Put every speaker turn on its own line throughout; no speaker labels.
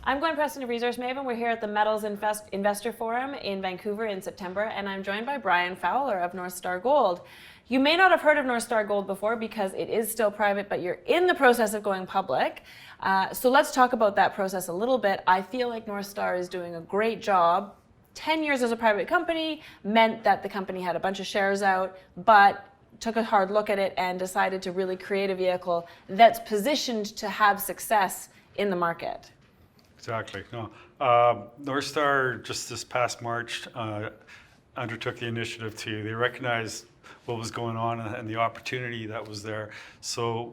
I'm Gwen Preston of Resource Maven. We're here at the Metals Investor Forum in Vancouver in September, and I'm joined by Brian Fowler of Northstar Gold. You may not have heard of Northstar Gold before because it is still private, but you're in the process of going public. So let's talk about that process a little bit. I feel like Northstar is doing a great job. 10 years as a private company meant that the company had a bunch of shares out, but took a hard look at it and decided to really create a vehicle that's positioned to have success in the market.
Exactly. No. Northstar just this past March undertook the initiative they recognized what was going on and the opportunity that was there. So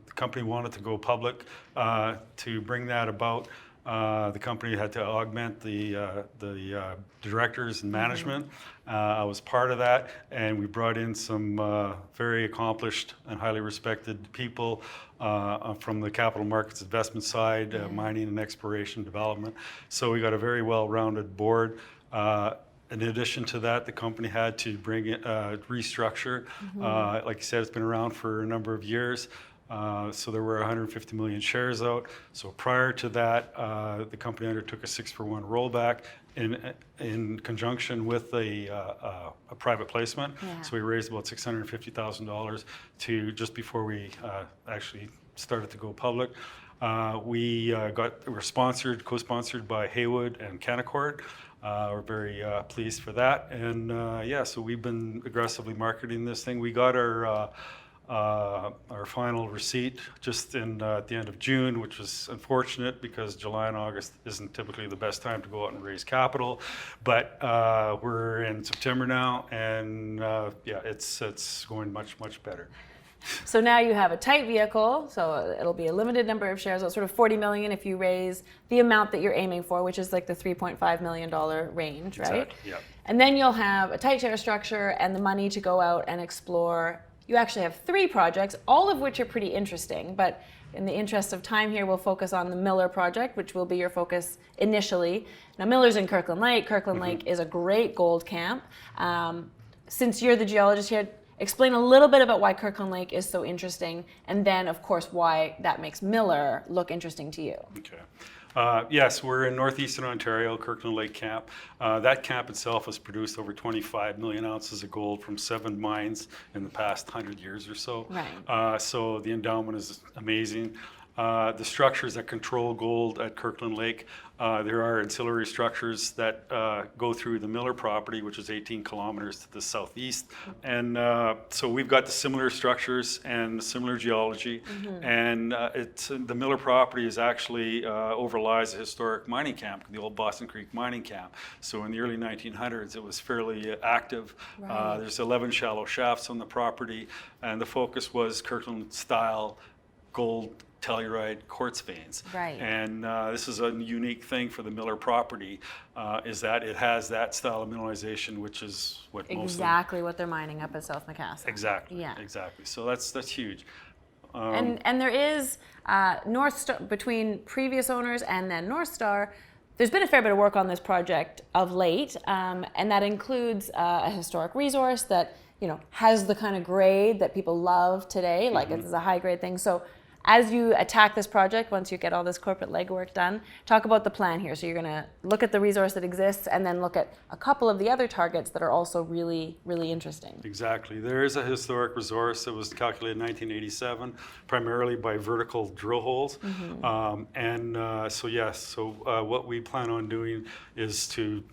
the company wanted to go public. To bring that about, the company had to augment the directors and management. I was part of that, and we brought in some very accomplished and highly respected people from the capital markets investment side, mining and exploration development. So we got a very well-rounded board. In addition to that, the company had to bring in restructure. Like you said, it's been around for a number of years. So there were 150 million shares out. So prior to that, the company undertook a 6-for-1 rollback in conjunction with a private placement. So we raised about $650,000 to just before we actually started to go public. We're sponsored, co-sponsored by Haywood and Canaccord. We're very pleased for that. And so we've been aggressively marketing this thing. We got our final receipt just at the end of June, which was unfortunate because July and August isn't typically the best time to go out and raise capital. But we're in September now, and it's going much, much better.
So now you have a tight vehicle, so it'll be a limited number of shares, so sort of 40 million if you raise the amount that you're aiming for, which is like the $3.5 million range, right?
Exactly, yeah.
And then you'll have a tight share structure and the money to go out and explore. You actually have 3 projects, all of which are pretty interesting, but in the interest of time here, we'll focus on the Miller project, which will be your focus initially. Now, Miller's in Kirkland Lake. Kirkland Lake is a great gold camp. Since you're the geologist here, explain a little bit about why Kirkland Lake is so interesting, and then, of course, why that makes Miller look interesting to you.
Okay. Yes, we're in northeastern Ontario, Kirkland Lake Camp. That camp itself has produced over 25 million ounces of gold from 7 mines in the past 100 years or so.
Right.
So the endowment is amazing. The structures that control gold at Kirkland Lake, there are ancillary structures that go through the Miller property, which is 18 kilometers to the southeast. And so we've got the similar structures and similar geology. And the Miller property is actually overlies a historic mining camp, the old Boston Creek mining camp. So in the early 1900s, it was fairly active.
Right.
There's 11 shallow shafts on the property, and the focus was Kirkland-style gold telluride quartz veins.
Right.
And this is a unique thing for the Miller property, is that it has that style of mineralization, which is what
exactly what they're mining up at South Macassa.
Exactly.
Yeah.
Exactly. So that's huge.
And there is Northstar, between previous owners and then Northstar, there's been a fair bit of work on this project of late, and that includes a historic resource that has the kind of grade that people love today, like it's a high grade thing. So as you attack this project, once you get all this corporate legwork done, talk about the plan here. So you're going to look at the resource that exists and then look at a couple of the other targets that are also really, really interesting.
Exactly. There is a historic resource that was calculated in 1987, primarily by vertical drill holes. So what we plan on doing is to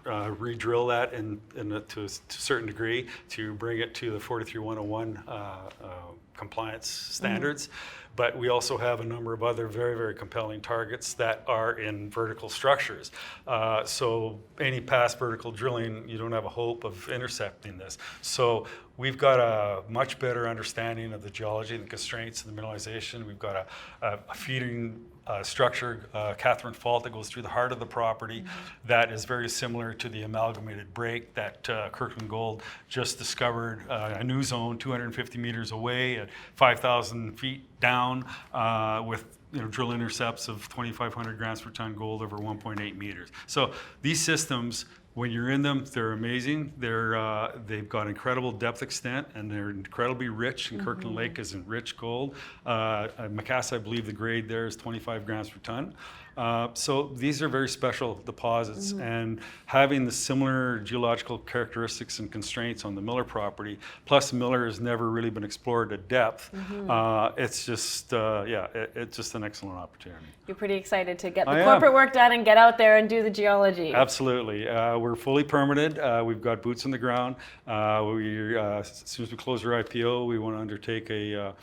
re-drill that to a certain degree to bring it to the 43101 compliance standards. But we also have a number of other very, very compelling targets that are in vertical structures. So any past vertical drilling, you don't have a hope of intercepting this. So we've got a much better understanding of the geology and the constraints of the mineralization. We've got a feeding structure, Catherine Fault, that goes through the heart of the property that is very similar to the amalgamated break that Kirkland Gold just discovered, a new zone 250 meters away at 5,000 feet down with drill intercepts of 2,500 grams per ton gold over 1.8 meters. So these systems, when you're in them, they're amazing. They've got incredible depth extent, and they're incredibly rich. And Kirkland Lake is in rich gold. Macassa, I believe the grade there is 25 grams per ton. So these are very special deposits, and having the similar geological characteristics and constraints on the Miller property, plus Miller has never really been explored at depth, it's just, it's just an excellent opportunity.
You're pretty excited to get
I
the
am.
corporate work done and get out there and do the geology.
Absolutely. We're fully permitted. We've got boots on the ground. As soon as we close our IPO, we want to undertake a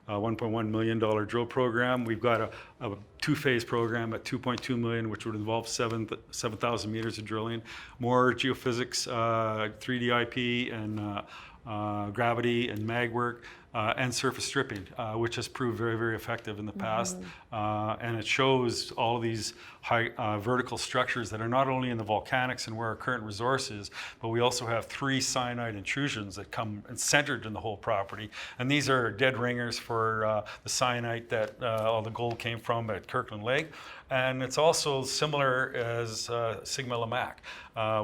$1.1 million drill program. We've got a two-phase program at $2.2 million, which would involve 7,000 meters of drilling, more geophysics, 3D IP, and gravity and mag work. And surface stripping, which has proved very, very effective in the past. And it shows all of these high vertical structures that are not only in the volcanics and where our current resource is, but we also have 3 cyanide intrusions that come and centered in the whole property. And these are dead ringers for the cyanide that all the gold came from at Kirkland Lake. And it's also similar as Sigma Lamac,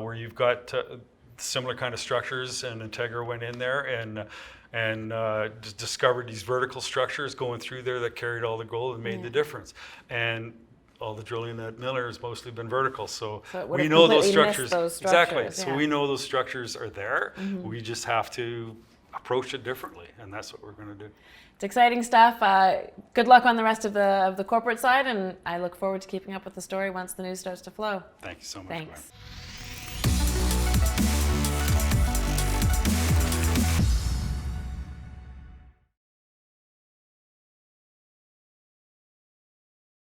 where you've got similar kind of structures, and Integra went in there and discovered these vertical structures going through there that carried all the gold and made the difference. And all the drilling at Miller has mostly been vertical, so we know those structures. Exactly. So we know those structures are there. We just have to approach it differently, and that's what we're going to do.
It's exciting stuff. Good luck on the rest of the corporate side, and I look forward to keeping up with the story once the news starts to flow.
Thank you so much.
Thanks.
Gwen.